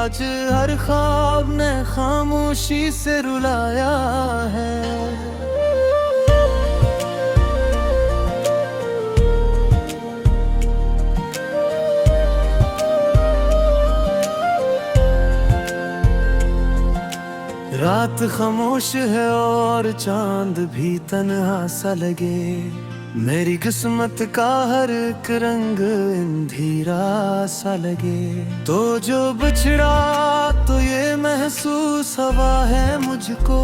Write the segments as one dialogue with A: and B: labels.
A: आज हर ख्वाब ने खामोशी से रुलाया है। रात खामोश है और चांद भी तन्हा सा लगे, मेरी किस्मत का हर एक रंग अंधेरा सा लगे। तो जो बिछड़ा तो ये महसूस हवा है मुझको,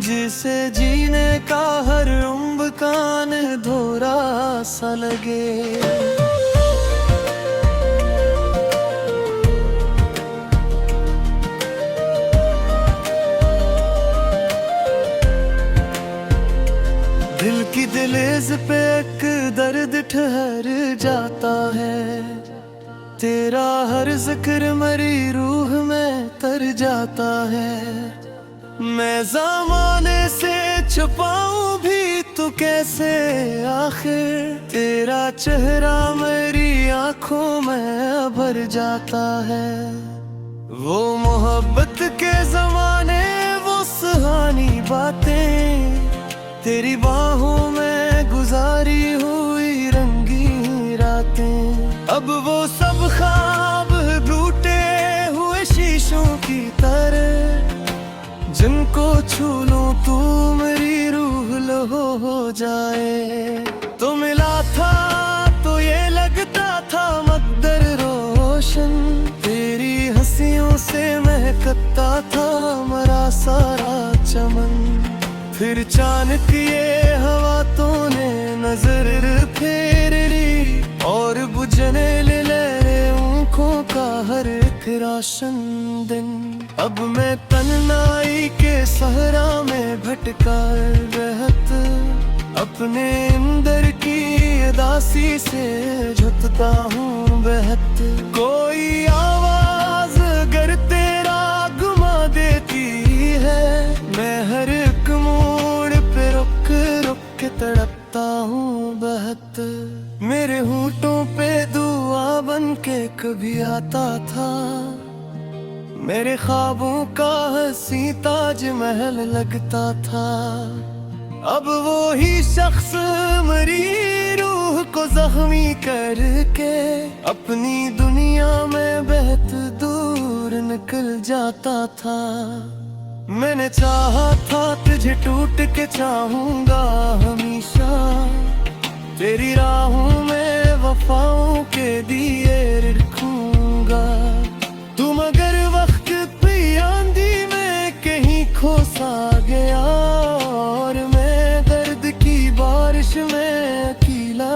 A: जिसे जीने का हर उम्र कान धोरा सा लगे। दिल की दहलीज पे एक दर्द ठहर जाता है, तेरा हर जिक्र मरी रूह में तर जाता है। मैं ज़माने से छुपाऊं भी तो कैसे, आखिर तेरा चेहरा मेरी आंखों में भर जाता है। वो मोहब्बत के ज़माने, वो सुहानी बातें, तेरी बाहों में गुजारी हुई रंगीन रातें। अब वो सब ख्वाब टूटे हुए शीशों की तरह, जिनको छू लूं तू मेरी रूह लहो हो जाए। तो मिला था तो ये लगता था मकदर रोशन, तेरी हंसियों से महकता था हमारा सारा चमन। फिर अचानक ये हवा तूने नजर फेर ली, और बुझने लहरें आँखों का हर एक रोशन दिन। अब मैं तन्हाई के सहरा में भटका रहत, अपने अंदर की उदासी से झुकता हूँ बहत। कोई आवाज अगर तेरा घुमा देती है, मैं हर एक मोड़ पे रुक रुक के तड़पता हूँ बहत। मेरे होंठों पे दुआ बन के कभी आता था, मेरे ख्वाबों का हंसी ताज महल लगता था। अब वो ही शख्स मेरी रूह को जख्मी करके, अपनी दुनिया में बहत दूर निकल जाता था। मैंने चाहा था तुझे टूट के चाहूंगा हमेशा, तेरी राहों में वफाओं के दिए रखूंगा। तुम अगर वक्त पे आंधी में कहीं खो सा गया, और मैं दर्द की बारिश में अकेला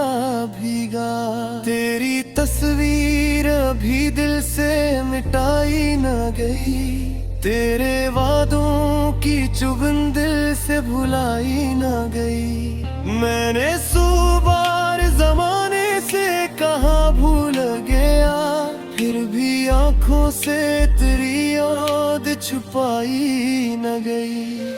A: भीगा। तेरी तस्वीर अभी दिल से मिटाई न गई, तेरे वादों की चुभन दिल से भुलाई न गई। मैंने सौ बार जमाने से कहा भूल गया, फिर भी आंखों से तेरी याद छुपाई न गई।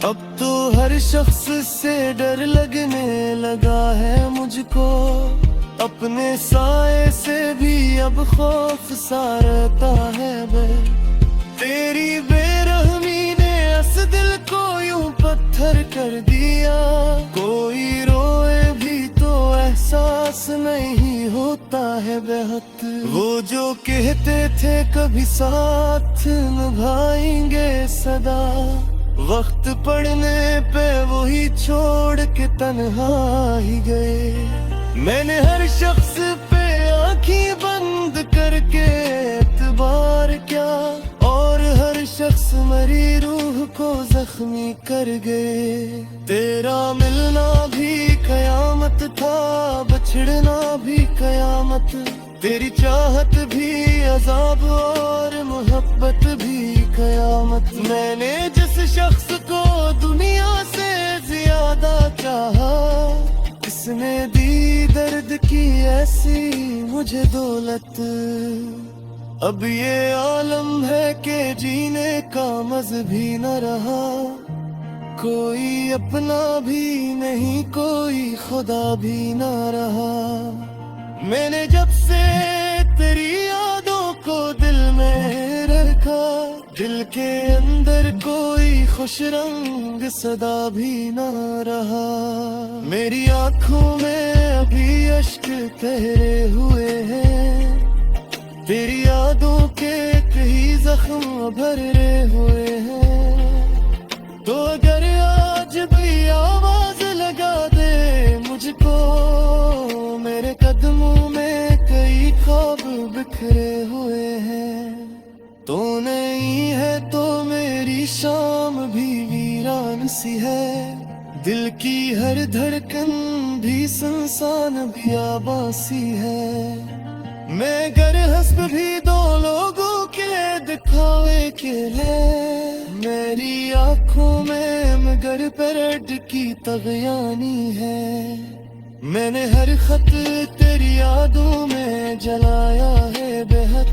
A: अब तो हर शख्स से डर लगने लगा है मुझको, अपने साए से भी अब खौफ सा रहता है बे। तेरी बेरहमी ने इस दिल को यूं पत्थर कर दिया, कोई रोए भी तो एहसास नहीं होता है बेहद। वो जो कहते थे कभी साथ निभाएंगे सदा, वक्त पड़ने पे वही छोड़ के तन्हा ही गए। मैंने हर शख्स पे आंखें बंद करके एतबार किया, और हर शख्स मेरी रूह को जख्मी कर गए। तेरा मिलना भी कयामत था, बछड़ना भी कयामत, तेरी चाहत भी अजाब और मोहब्बत भी कयामत। मैंने जिस शख्स को दुनिया से ज्यादा चाहा, इसने दी दर्द की ऐसी मुझे दौलत। अब ये आलम है कि जीने का मज़ भी न रहा, कोई अपना भी नहीं, कोई खुदा भी ना रहा। मैंने जब से तेरी यादों को दिल में रखा, दिल के अंदर कोई खुश रंग सदा भी ना रहा। मेरी आंखों में अभी अश्क ठहरे हुए हैं, तेरी यादों के कई जख्म भरे हुए हैं। तो अगर आज भी आवाज लगा दे मुझको, मेरे कदमों में कई ख्वाब बिखरे हुए हैं। तो नहीं है तो मेरी शाम भी वीरान सी है, दिल की हर धड़कन भी सुनसान भी आबासी है। मैं गर हस्ब भी दो लोगों के दिखावे के है, मेरी आंखों में मगर पेरेड की तगयानी है। मैंने हर खत तेरी यादों में जलाया है बेहद,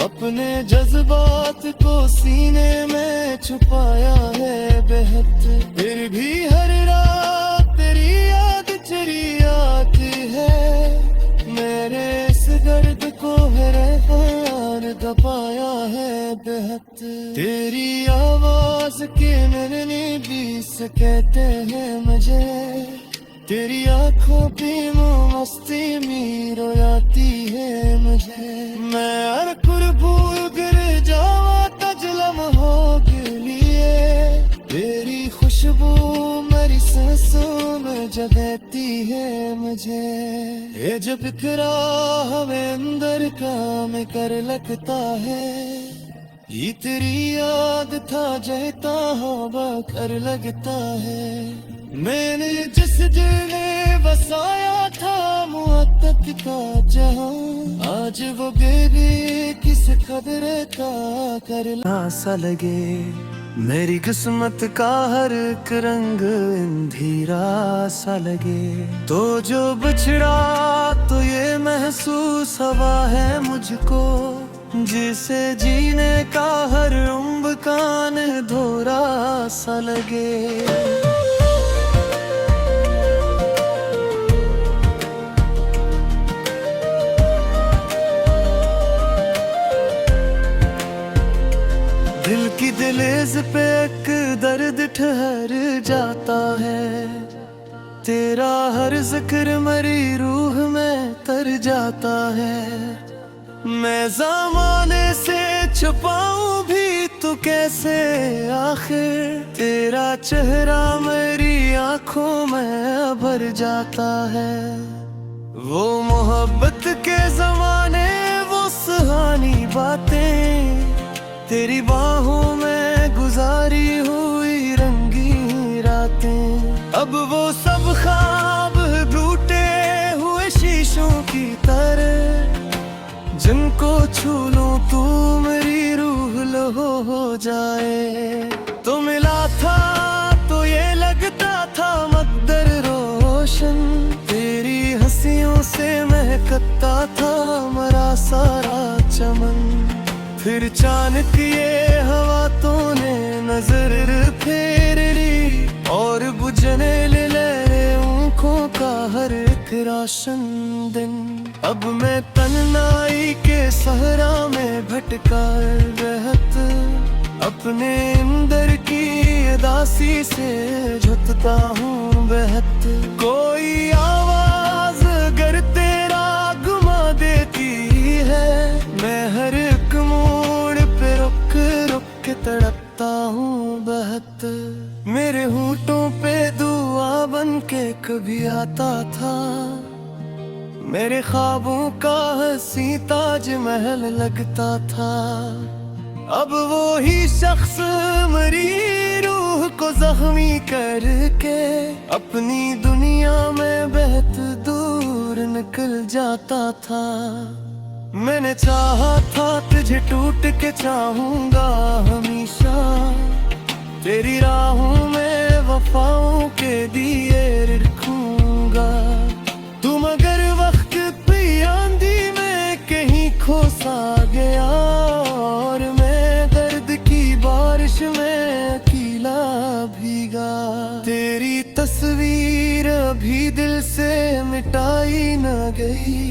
A: अपने जज्बात को सीने में छुपाया है बेहद। फिर भी हर रात तेरी याद चली आती है, मेरे इस दर्द को हर प्यार दबाया है बेहद। तेरी आवाज के नरने भी से कहते हैं मुझे, तेरी आंखों की मस्ती में रोयाती है मुझे। मैं हर कुर्बूर गिर जावा तज लम्हों के लिए, तेरी खुशबू मेरी सांसों में जगाती है मुझे। ये जब बिखरा हमें अंदर काम कर लगता है, ये तेरी याद था जहता हवा कर लगता है। मैंने जिस दिल में बसाया था मुहब्बत का जहां, आज वो बेबी किस कदर का कर सा लगे। मेरी किस्मत का हर एक रंग अंधेरा सा लगे। तो जो बिछड़ा तो ये महसूस हवा है मुझको, जिसे जीने का हर उम्र कान धोरा सा लगे। दिल की दहलीज पे एक दर्द ठहर जाता है, तेरा हर जिक्र मरी रूह में तर जाता है। मैं ज़माने से छुपाऊं भी तो कैसे, आखिर तेरा चेहरा मेरी आंखों में भर जाता है। वो मोहब्बत के ज़माने, वो सुहानी बातें, तेरी बाहों में गुजारी हुई रंगी रातें। अब वो सब ख्वाब टूटे हुए शीशों की तरह, जिनको छू लूं तू मेरी रूह लहो हो जाए। तो मिला था तो ये लगता था मकदर रोशन, तेरी हंसियों से महकता था हमारा सारा चमन। फिर अचानक ये हवा तूने नजर फेर ली, और बुझने लहरें आँखों का हर एक रोशन दिन। अब मैं तन्हाई के सहरा में भटका रहत, अपने अंदर की उदासी से झुकता हूँ बेहद। कोई आवाज अगर तेरा गुमा देती है, मैं हर एक मोड़ पे रुक रुक के तड़पता हूँ बेहद। मेरे होंठों पे दुआ बन के कभी आता था, मेरे ख्वाबों का हंसी ताज महल लगता था। अब वो ही शख्स मेरी रूह को जख्मी करके, अपनी दुनिया में बहत दूर निकल जाता था। मैंने चाहा था तुझे टूट के चाहूंगा हमेशा, तेरी राहों में वफाओं के दिए रखूंगा। तुम अगर वक्त पे आंधी में कहीं खो सा गया, और मैं दर्द की बारिश में अकेला भीगा। तस्वीर अभी दिल से मिटाई न गई,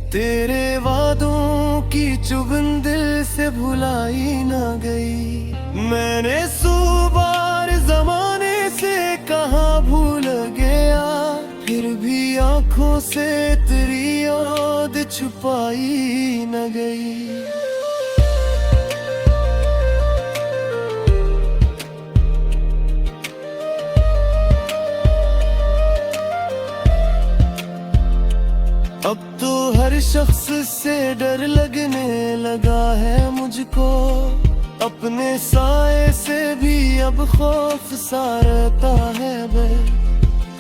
A: तेरे वादों की चुभन दिल से भुलाई न गई। मैंने सौ बार जमाने से कहा भूल गया, फिर भी आंखों से तेरी याद छुपाई न गई। अब तो हर शख्स से डर लगने लगा है मुझको, अपने साए से भी अब खौफ सा रहता है बे।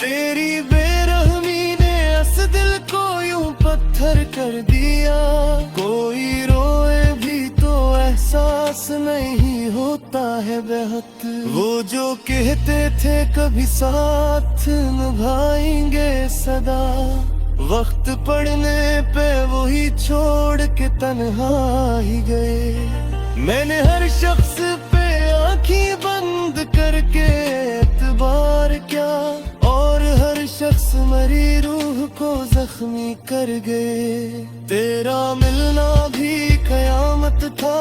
A: तेरी बेरहमी ने इस दिल को यूं पत्थर कर दिया, कोई रोए भी तो एहसास नहीं होता है बेहद। वो जो कहते थे कभी साथ निभाएंगे सदा, वक्त पड़ने पे वही छोड़ के तन्हा ही गए। मैंने हर शख्स पे आंखें बंद करके एतबार किया, और हर शख्स मरी रूह को जख्मी कर गए। तेरा मिलना भी कयामत था,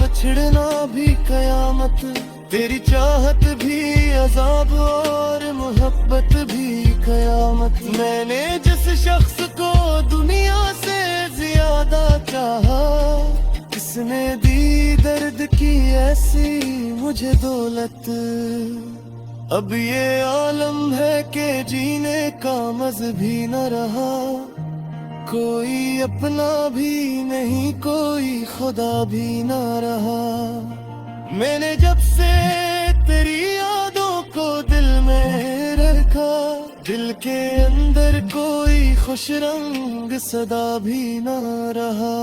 A: बछड़ना भी कयामत, तेरी चाहत भी अजाब और मोहब्बत भी कयामत। मैंने जिस शख्स को दुनिया से ज्यादा चाहा, किसने दी दर्द की ऐसी मुझे दौलत। अब ये आलम है कि जीने का मज़ भी न रहा, कोई अपना भी नहीं कोई खुदा भी न रहा। मैंने जब से तेरी यादों को दिल में रखा, दिल के अंदर कोई खुश रंग सदा भी न रहा।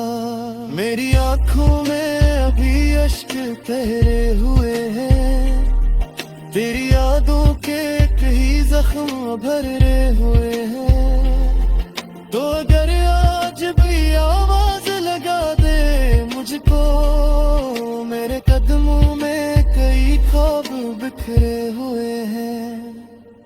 A: मेरी आंखों में अभी अश्क ठहरे हुए हैं, तेरी यादों के कई जख्म भरे हुए हैं। तो अगर आज भी आवाज लगा दे मुझको, मेरे कदमों में कई ख्वाब बिखरे हुए हैं।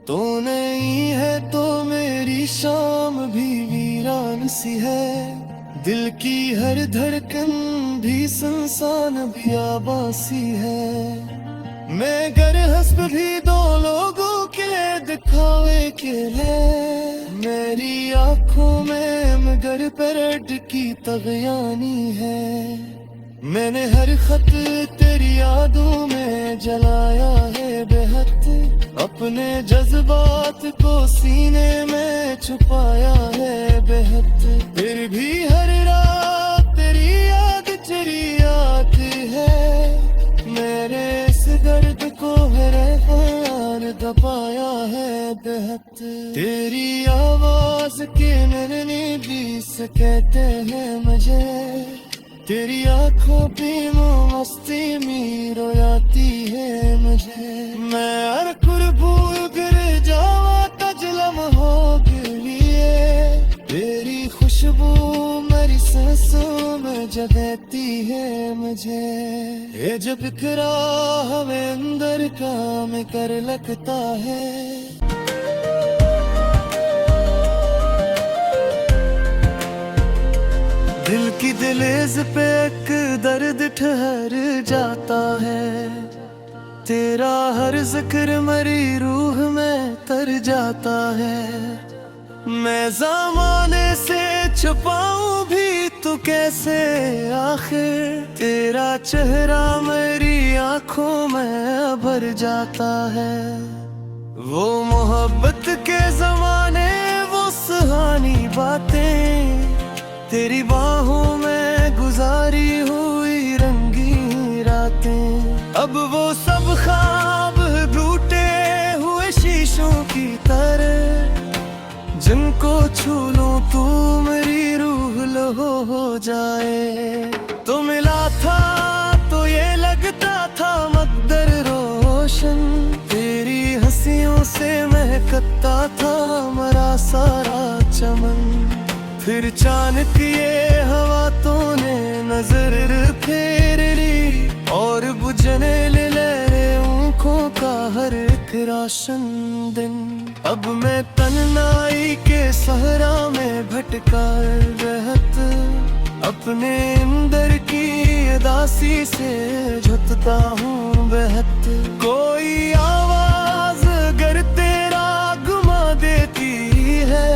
A: तो नहीं है तो मेरी शाम भी वीरान सी है, दिल की हर धड़कन भी सुनसान भी आबासी है। मैं गर हस्ब भी दो लोगों के दिखावे के लिए, मेरी आंखों में मगर परड की तगयानी है। मैंने हर खत तेरी यादों में जलाया है बेहद, अपने जज्बात को सीने में छुपाया है बेहद। फिर भी हर रात तेरी याद चली आती है, मेरे इस दर्द को हैरान दबाया है बेहद। तेरी आवाज के नरने भी से कहते हैं मुझे, तेरी आंखों पे मस्ती में रोयाती है मुझे। मैं हर कुर्बू गिर जावा तजलम हो लिए, तेरी खुशबू मेरी सांसों में जगाती है मुझे। ये जब बिखरा हमें अंदर काम कर लगता है, दिल की दहलीज पे एक दर्द ठहर जाता है, तेरा हर जिक्र मरी रूह में तर जाता है। मैं ज़माने से छुपाऊं भी तो कैसे आखिर, तेरा चेहरा मेरी आंखों में भर जाता है। वो मोहब्बत के ज़माने वो सुहानी बातें, तेरी बाहों में गुजारी हुई रंगीन रातें। अब वो सब ख्वाब टूटे हुए शीशों की तरह, जिनको छू लूं तू मेरी रूह लहो हो जाए। तो मिला था तो ये लगता था मकदर रोशन, तेरी हंसियों से महकता था मरा सारा चमन। फिर अचानक ये हवा तूने नजर फेर ली, और बुझने ले आंखों का हर एक एक रोशन दिन। अब मैं तन्हाई के सहरा में भटका रहत, अपने अंदर की उदासी से झुकता हूँ बहत। कोई आवाज अगर तेरा घुमा देती है,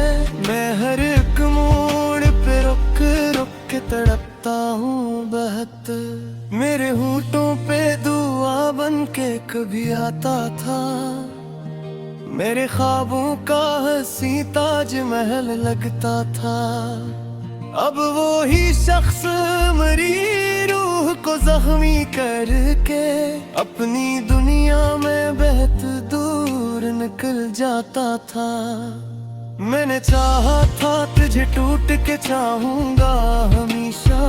A: मैं हर एक मोड़ पे रुक रुक के तड़पता हूँ बहत। मेरे होठों पे दुआ बन के कभी आता था, मेरे ख्वाबों का हंसी ताज महल लगता था। अब वो ही शख्स मेरी रूह को जख्मी करके अपनी दुनिया में बहत दूर निकल जाता था। मैंने चाहा था तुझे टूट के चाहूंगा हमेशा,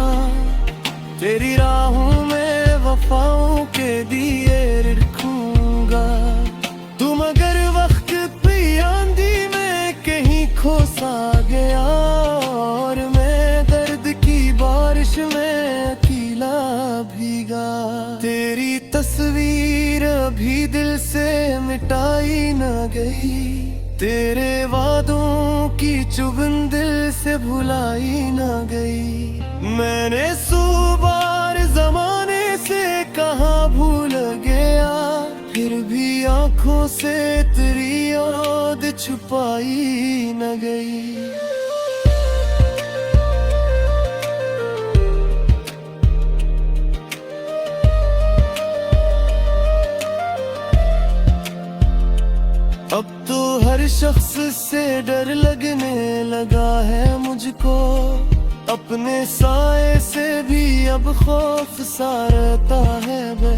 A: तेरी राहों में वफाओं के दिए रखूंगा। तुम अगर वक्त पे आंधी में कहीं खो सा गया, और मैं दर्द की बारिश में अकेला भीगा, तेरी तस्वीर अभी दिल से मिटाई न गई, तेरे वादों की चुभन दिल से भुलाई न गई। मैंने सौ बार जमाने से कहा भूल गया, फिर भी आंखों से तेरी याद छुपाई न गई। अब तो हर शख्स से डर लगने लगा है मुझको, अपने साए से भी अब खौफ सा रहता है बे।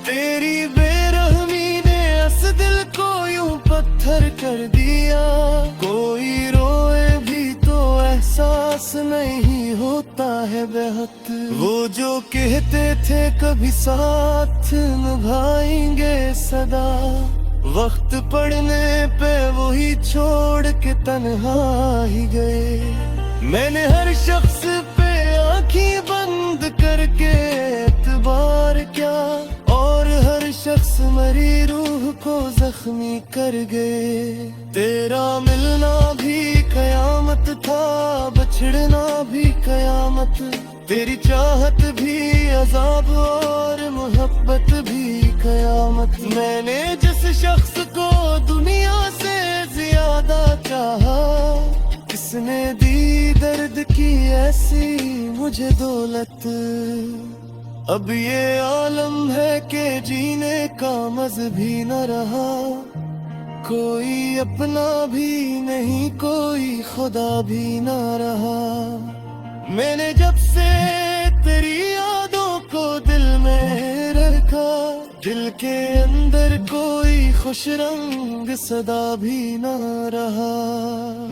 A: तेरी बेरहमी ने इस दिल को यूं पत्थर कर दिया, कोई रोए भी तो एहसास नहीं होता है बेहद। वो जो कहते थे कभी साथ निभाएंगे सदा, वक्त पड़ने पे वही छोड़ के तन्हा ही गए। मैंने हर शख्स पे आंखें बंद करके एतबार किया, और हर शख्स मेरी रूह को जख्मी कर गए। तेरा मिलना भी कयामत था, बछड़ना भी कयामत, तेरी चाहत भी अजाब और मोहब्बत भी कयामत। मैंने जिस शख्स को दुनिया से ज्यादा चाहा, किसने दी दर्द की ऐसी मुझे दौलत। अब ये आलम है कि जीने का मज़ भी न रहा, कोई अपना भी नहीं कोई खुदा भी न रहा। मैंने जब से तेरी यादों को दिल में रखा, दिल के अंदर कोई खुश रंग सदा भी न रहा।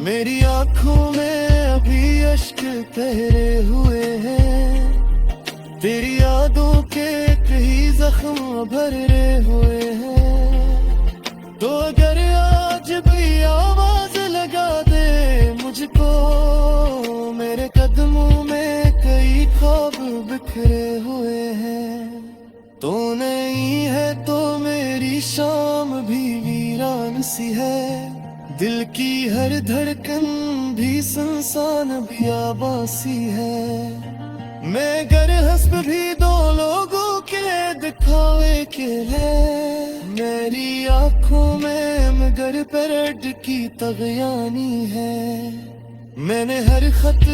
A: मेरी आंखों में अभी अश्क ठहरे हुए हैं, तेरी यादों के कई जख्म भरे हुए हैं। तो अगर आज भी आवाज लगा दे मुझको, मेरे कदमों में कई ख्वाब बिखरे हुए हैं। तो नहीं है तो मेरी शाम भी वीरान सी है, दिल की हर धड़कन भी सुनसान भी आबासी है। मैं गर हस्ब भी दो लोगों के दिखावे के है, मेरी आंखों में मगर परड की तगयानी है। मैंने हर खत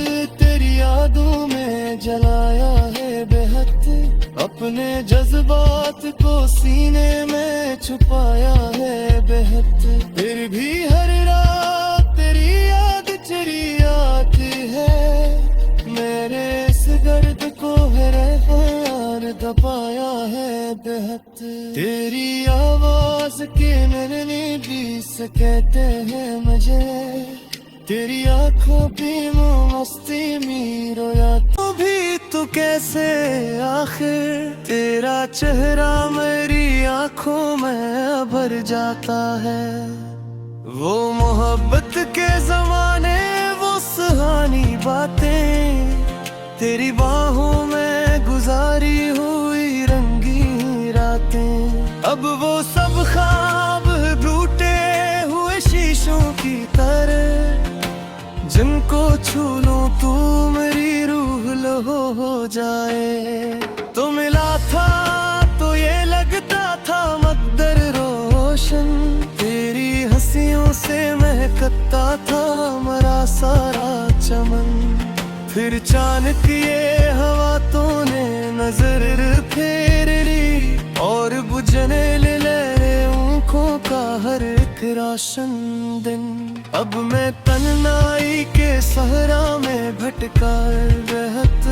A: तेरी यादों में जलाया है बेहद, अपने जज्बात को सीने में छुपाया है बेहद। फिर भी हर रात तेरी याद चली आती है, मेरे इस दर्द को है यार दबाया है बेहद। तेरी आवाज के मिलने भी से कहते हैं मुझे, तेरी आंखों की मस्ती में रोया तो भी तू कैसे आखिर, तेरा चेहरा मेरी आंखों में भर जाता है। वो मोहब्बत के जमाने वो सुहानी बातें, तेरी बाहों में गुजारी हुई रंगीन रातें, अब वो सब ख्वाब जिनको छू लूं तू मेरी रूह लहो हो जाए। तो मिला था तो ये लगता था मकदर रोशन, तेरी हंसियों से महकता था मरा सारा चमन। फिर अचानक ये हवा तूने नजर फेर ली और बुझने लहरे आँखों का हर एक रोशन दिन। अब मैं तन्हाई के सहरा में भटका रहत,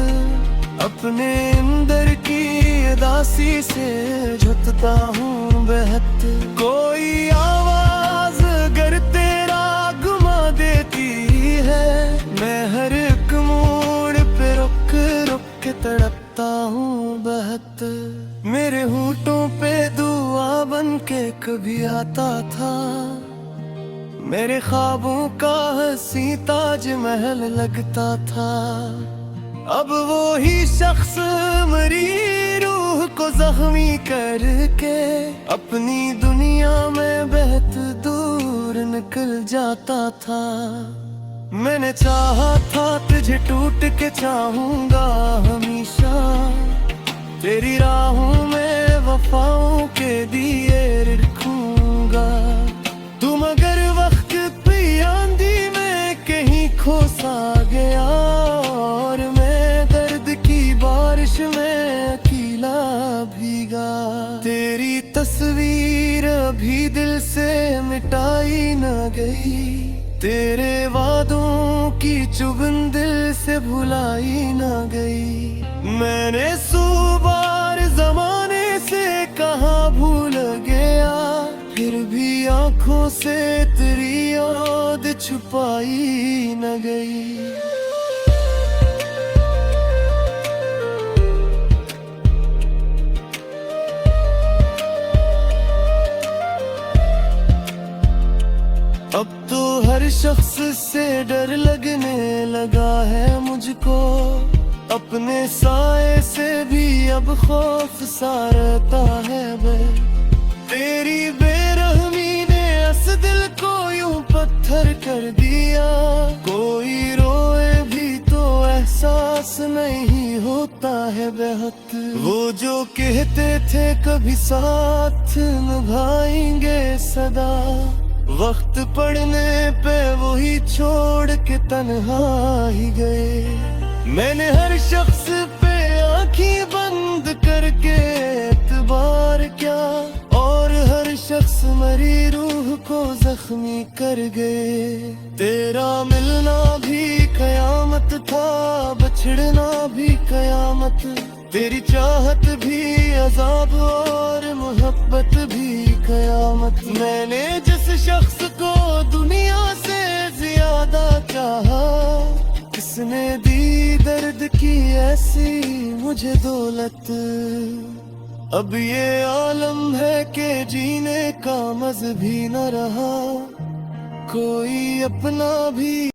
A: अपने अंदर की उदासी से झुकता हूँ बहत। कोई आवाज अगर तेरा घुमा देती है, मैं हर एक मोड़ पे रुक रुक के तड़पता हूँ बहत। मेरे होठों पे दुआ बन के कभी आता था, मेरे ख्वाबों का हंसी ताज महल लगता था। अब वो ही शख्स मेरी रूह को जख्मी करके अपनी दुनिया में बहत दूर निकल जाता था। मैंने चाहा था तुझे टूट के चाहूंगा हमेशा, तेरी राहों में वफाओं के दिए रखूंगा। तुम अगर वक्त पे आंधी में कहीं खो सा गया और मैं दर्द की बारिश में अकेला भीगा, तेरी तस्वीर अभी दिल से मिटाई न गई, तेरे वादों की चुभन दिल से भुलाई न गई। मैंने सौ बार जमाने से कहा भूल गया, फिर भी आंखों से तेरी याद छुपाई न गई। अब तो हर शख्स से डर लगने लगा है मुझको, अपने साए से भी अब खौफ सा रहता है बे। तेरी बेरहमी ने इस दिल को यूं पत्थर कर दिया, कोई रोए भी तो एहसास नहीं होता है बेहद। वो जो कहते थे कभी साथ निभाएंगे सदा, वक्त पड़ने पे वही छोड़ के तन्हा ही गए। मैंने हर शख्स पे आंखें बंद करके एतबार किया और हर शख्स मेरी रूह को जख्मी कर गए। तेरा मिलना भी कयामत था, बछड़ना भी कयामत, तेरी चाहत भी अजाब और मोहब्बत भी कयामत। मैंने जिस शख्स को दुनिया से ज्यादा चाहा, किसने दी दर्द की ऐसी मुझे दौलत। अब ये आलम है कि जीने का मज़ भी न रहा, कोई अपना भी